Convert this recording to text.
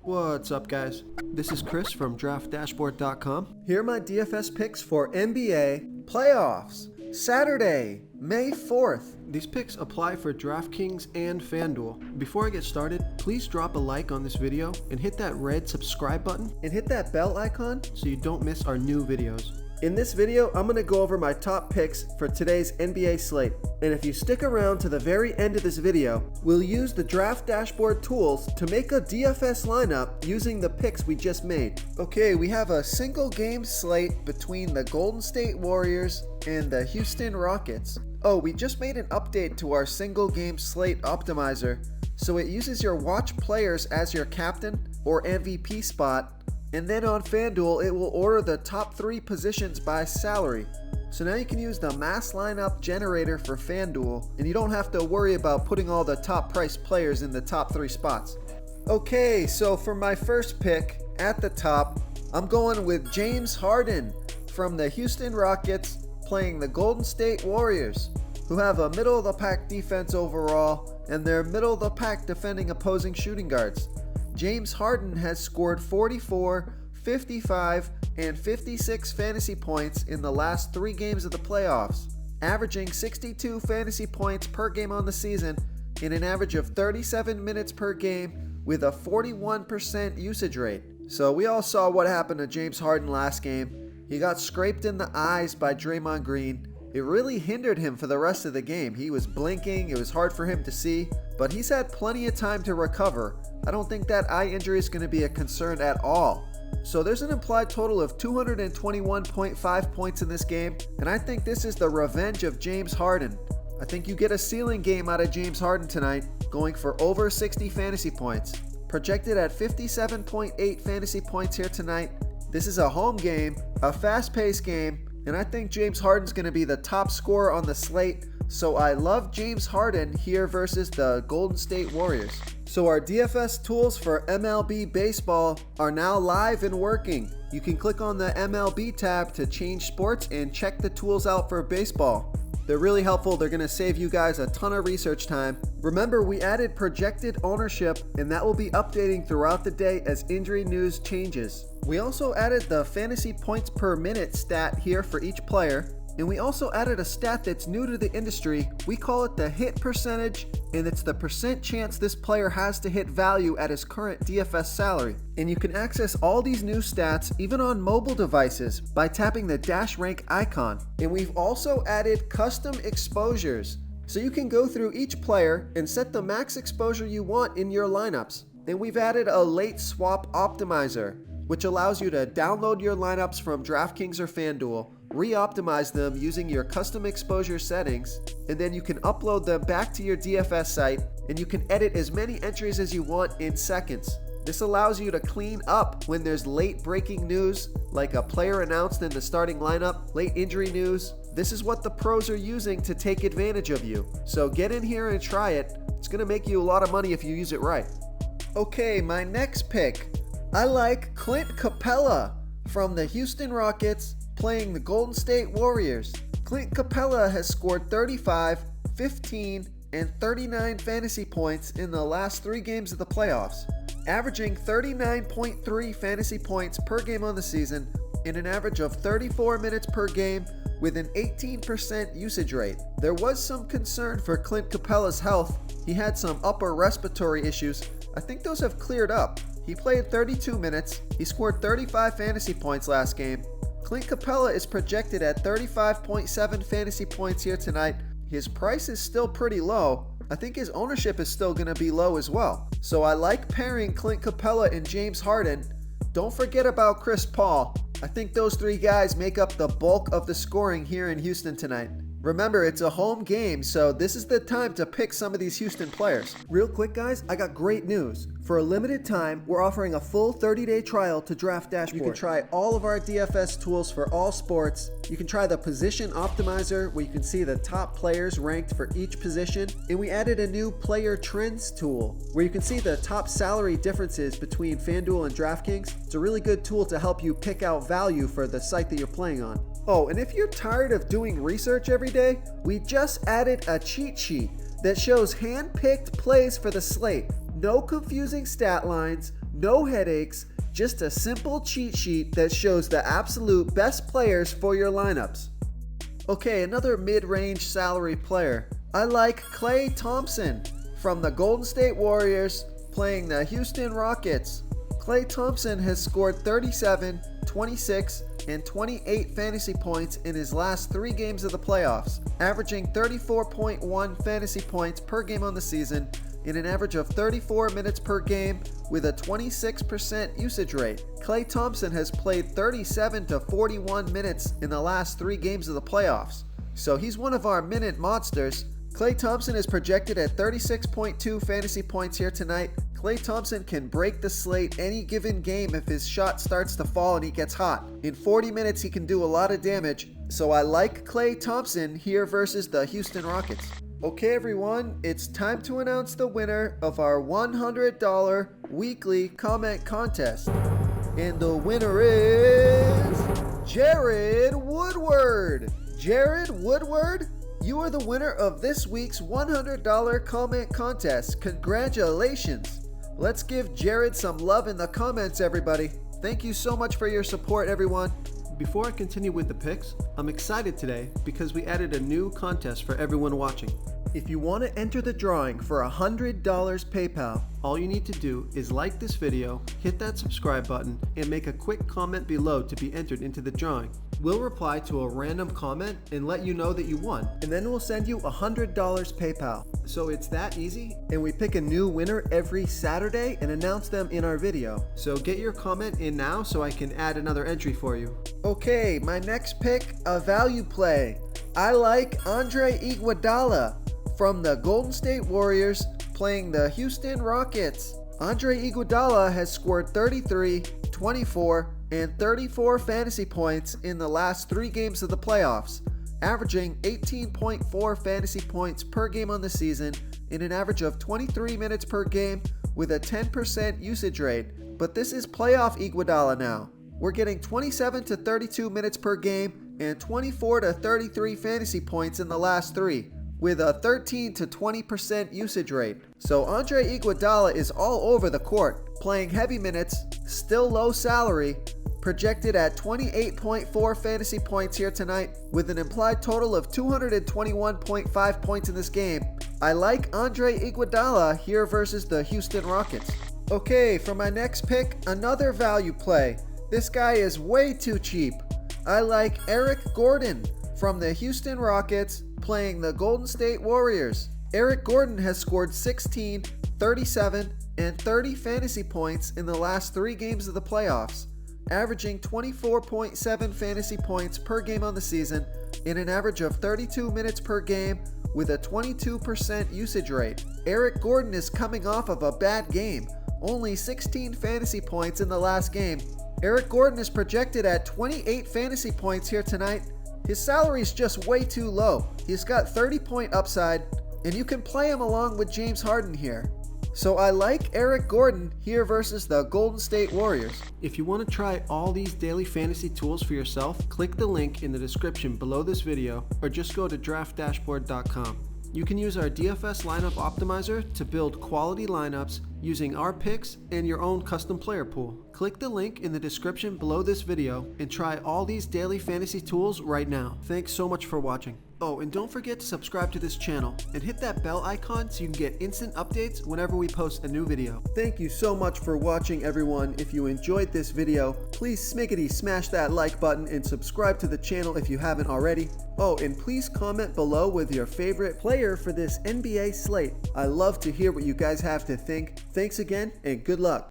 What's up, guys? This is Chris from DraftDashboard.com. Here are my DFS picks for NBA playoffs, Saturday, May 4th. These picks apply for DraftKings and FanDuel. Before I get started, please drop a like on this video and hit that red subscribe button and hit that bell icon so you don't miss our new videos. In this video, I'm going to go over my top picks for today's NBA slate. And if you stick around to the very end of this video, we'll use the Draft Dashboard tools to make a DFS lineup using the picks we just made. Okay, we have a single game slate between the Golden State Warriors and the Houston Rockets. Oh, we just made an update to our single game slate optimizer, so it uses your watch players as your captain or MVP spot. And then on FanDuel, it will order the top 3 positions by salary. So now you can use the mass lineup generator for FanDuel, and you don't have to worry about putting all the top price players in the top 3 spots. Okay, so for my first pick at the top, I'm going with James Harden from the Houston Rockets playing the Golden State Warriors, who have a middle-of-the-pack defense overall, and they're middle-of-the-pack defending opposing shooting guards. James Harden has scored 44, 55, and 56 fantasy points in the last 3 games of the playoffs, averaging 62 fantasy points per game on the season in an average of 37 minutes per game with a 41% usage rate. So we all saw what happened to James Harden last game. He got scraped in the eyes by Draymond Green. It really hindered him for the rest of the game. He was blinking, it was hard for him to see, but he's had plenty of time to recover. I don't think that eye injury is going to be a concern at all. So there's an implied total of 221.5 points in this game, and I think this is the revenge of James Harden. I think you get a ceiling game out of James Harden tonight, going for over 60 fantasy points. Projected at 57.8 fantasy points here tonight. This is a home game, a fast-paced game, and I think James Harden's going to be the top scorer on the slate, so I love James Harden here versus the Golden State Warriors. So our DFS tools for MLB Baseball are now live and working. You can click on the MLB tab to change sports and check the tools out for baseball. They're really helpful. They're going to save you guys a ton of research time. Remember, we added projected ownership, and that will be updating throughout the day as injury news changes. We also added the fantasy points per minute stat here for each player. And we also added a stat that's new to the industry. We call it the hit percentage, and it's the percent chance this player has to hit value at his current DFS salary. And you can access all these new stats even on mobile devices by tapping the dash rank icon. And we've also added custom exposures, so you can go through each player and set the max exposure you want in your lineups. And we've added a late swap optimizer, which allows you to download your lineups from DraftKings or FanDuel, re-optimize them using your custom exposure settings, and then you can upload them back to your DFS site, and you can edit as many entries as you want in seconds. This allows you to clean up when there's late breaking news, like a player announced in the starting lineup, late injury news. This is what the pros are using to take advantage of you. So get in here and try it. It's going to make you a lot of money if you use it right. Okay, my next pick. I like Clint Capela from the Houston Rockets playing the Golden State Warriors. Clint Capela has scored 35, 15, and 39 fantasy points in the last 3 games of the playoffs, averaging 39.3 fantasy points per game on the season in an average of 34 minutes per game with an 18% usage rate. There was some concern for Clint Capela's health. He had some upper respiratory issues. I think those have cleared up. He played 32 minutes. He scored 35 fantasy points last game. Clint Capela is projected at 35.7 fantasy points here tonight. His price is still pretty low. I think his ownership is still going to be low as well. So I like pairing Clint Capela and James Harden. Don't forget about Chris Paul. I think those 3 guys make up the bulk of the scoring here in Houston tonight. Remember, it's a home game, so this is the time to pick some of these Houston players. Real quick, guys, I got great news. For a limited time, we're offering a full 30-day trial to Draft Dashboard. You can try all of our DFS tools for all sports. You can try the position optimizer, where you can see the top players ranked for each position. And we added a new player trends tool, where you can see the top salary differences between FanDuel and DraftKings. It's a really good tool to help you pick out value for the site that you're playing on. Oh, and if you're tired of doing research every day, we just added a cheat sheet that shows hand-picked plays for the slate. No confusing stat lines, No headaches, just a simple cheat sheet that shows the absolute best players for your lineups. Okay, another mid-range salary player. I like Klay Thompson from the Golden State Warriors playing the Houston Rockets. Klay Thompson has scored 37, 26, and 28 fantasy points in his last 3 games of the playoffs, averaging 34.1 fantasy points per game on the season in an average of 34 minutes per game with a 26% usage rate. Klay Thompson has played 37 to 41 minutes in the last 3 games of the playoffs, so he's one of our minute monsters. Klay Thompson is projected at 36.2 fantasy points here tonight. Klay Thompson can break the slate any given game if his shot starts to fall and he gets hot. In 40 minutes, he can do a lot of damage, so I like Klay Thompson here versus the Houston Rockets. Okay, everyone, it's time to announce the winner of our $100 weekly comment contest. And the winner is Jared Woodward. Jared Woodward, you are the winner of this week's $100 comment contest. Congratulations. Let's give Jared some love in the comments, everybody. Thank you so much for your support, everyone. Before I continue with the picks, I'm excited today because we added a new contest for everyone watching. If you want to enter the drawing for $100 PayPal, all you need to do is like this video, hit that subscribe button, and make a quick comment below to be entered into the drawing. We'll reply to a random comment and let you know that you won, and then we'll send you $100 PayPal. So it's that easy, and we pick a new winner every Saturday and announce them in our video. So get your comment in now so I can add another entry for you. Okay, my next pick, a value play. I like Andre Iguodala from the Golden State Warriors playing the Houston Rockets. Andre Iguodala has scored 33, 24, and 34 fantasy points in the last 3 games of the playoffs, averaging 18.4 fantasy points per game on the season in an average of 23 minutes per game with a 10% usage rate. But this is playoff Iguodala now. We're getting 27 to 32 minutes per game and 24 to 33 fantasy points in the last 3, with a 13 to 20% usage rate. So Andre Iguodala is all over the court, playing heavy minutes, still low salary, projected at 28.4 fantasy points here tonight, with an implied total of 221.5 points in this game. I like Andre Iguodala here versus the Houston Rockets. Okay, for my next pick, another value play. This guy is way too cheap. I like Eric Gordon from the Houston Rockets playing the Golden State Warriors. Eric Gordon has scored 16, 37, and 30 fantasy points in the last 3 games of the playoffs, averaging 24.7 fantasy points per game on the season in an average of 32 minutes per game with a 22% usage rate. Eric Gordon is coming off of a bad game, only 16 fantasy points in the last game. Eric Gordon is projected at 28 fantasy points here tonight. His salary is just way too low. He's got 30-point upside, and you can play him along with James Harden here. So I like Eric Gordon here versus the Golden State Warriors. If you want to try all these daily fantasy tools for yourself, click the link in the description below this video or just go to draftdashboard.com. You can use our DFS lineup optimizer to build quality lineups using our picks and your own custom player pool. Click the link in the description below this video and try all these daily fantasy tools right now. Thanks so much for watching. Oh, and don't forget to subscribe to this channel and hit that bell icon so you can get instant updates whenever we post a new video. Thank you so much for watching, everyone. If you enjoyed this video, please smiggity smash that like button and subscribe to the channel if you haven't already. Oh, and please comment below with your favorite player for this NBA slate. I love to hear what you guys have to think. Thanks again, and good luck.